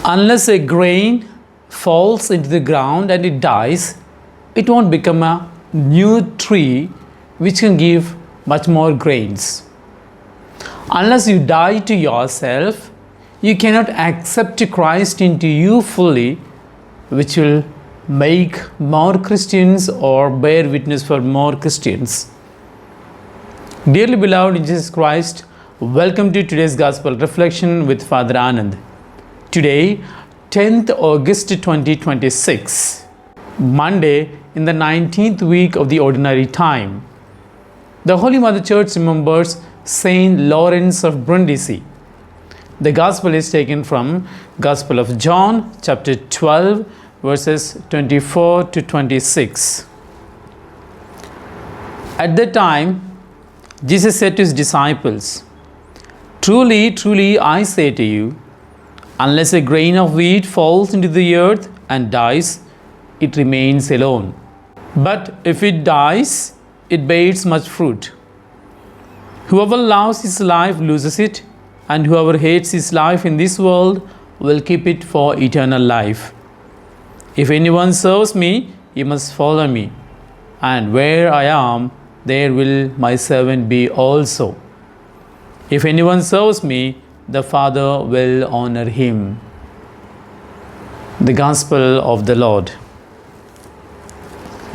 Unless a grain falls into the ground and it dies, it won't become a new tree which can give much more grains. Unless you die to yourself, you cannot accept Christ into you fully, which will make more Christians or bear witness for more Christians. Dearly beloved in Jesus Christ, welcome to today's Gospel Reflection with Father Anand. Today, 10th August 2026, Monday in the 19th week of the Ordinary Time. The Holy Mother Church remembers Saint Lawrence of Brindisi. The Gospel is taken from Gospel of John, chapter 12, verses 24 to 26. At that time, Jesus said to his disciples, "Truly, truly, I say to you, unless a grain of wheat falls into the earth and dies, it remains alone. But if it dies, it bears much fruit. Whoever loves his life loses it, and whoever hates his life in this world will keep it for eternal life. If anyone serves me, he must follow me, and where I am, there will my servant be also. If anyone serves me, the Father will honor him." The Gospel of the Lord.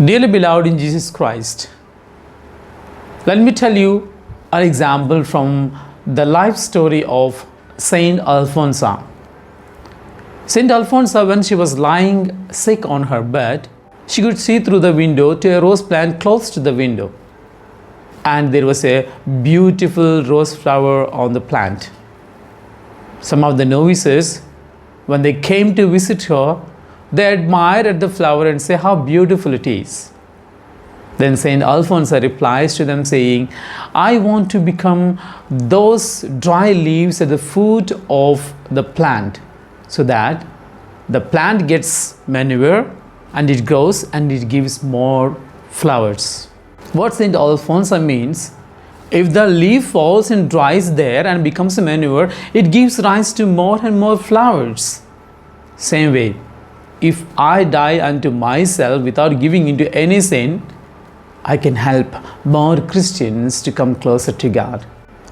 Dearly beloved in Jesus Christ, let me tell you an example from the life story of Saint Alphonsa. Saint Alphonsa, when she was lying sick on her bed, she could see through the window to a rose plant close to the window. And there was a beautiful rose flower on the plant. Some of the novices, when they came to visit her, they admired at the flower and say how beautiful it is. Then Saint Alphonsa replies to them saying, "I want to become those dry leaves at the foot of the plant, so that the plant gets manure and it grows and it gives more flowers." What Saint Alphonsa means, if the leaf falls and dries there and becomes a manure, it gives rise to more and more flowers. Same way, if I die unto myself without giving into any sin, I can help more Christians to come closer to God.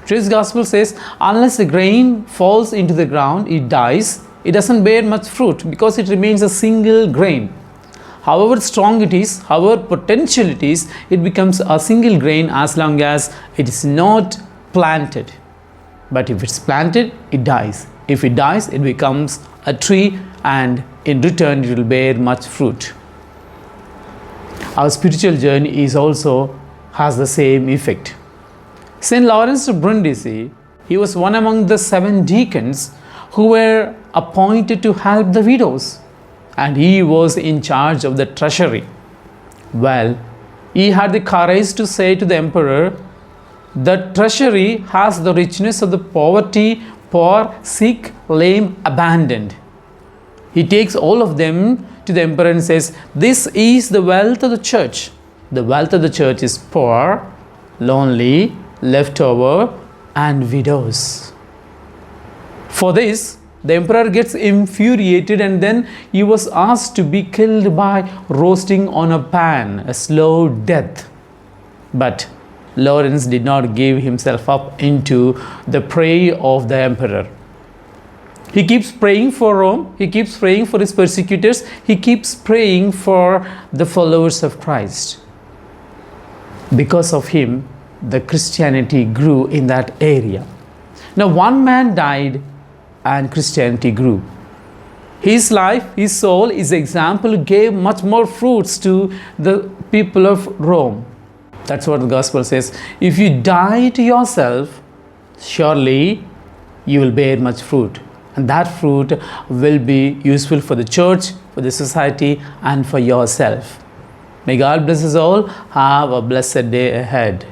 Today's Gospel says, unless a grain falls into the ground, it dies. It doesn't bear much fruit because it remains a single grain. However strong it is, however potential it is, it becomes a single grain as long as it is not planted. But if it's planted, it dies. If it dies, it becomes a tree, and in return it will bear much fruit. Our spiritual journey has the same effect. Saint Lawrence of Brindisi, he was one among the 7 deacons who were appointed to help the widows, and he was in charge of the treasury. Well, he had the courage to say to the emperor, "The treasury has the richness of the poverty, poor, sick, lame, abandoned." He takes all of them to the emperor and says, "This is the wealth of the church. The wealth of the church is poor, lonely, leftover, and widows." For this, the emperor gets infuriated, and then he was asked to be killed by roasting on a pan, a slow death. But Lawrence did not give himself up into the prey of the emperor. He keeps praying for Rome, he keeps praying for his persecutors, he keeps praying for the followers of Christ. Because of him, the Christianity grew in that area. Now, one man died and Christianity grew. His life, his soul, his example gave much more fruits to the people of Rome. That's what the Gospel says. If you die to yourself, surely you will bear much fruit. And that fruit will be useful for the church, for the society, and for yourself. May God bless us all. Have a blessed day ahead.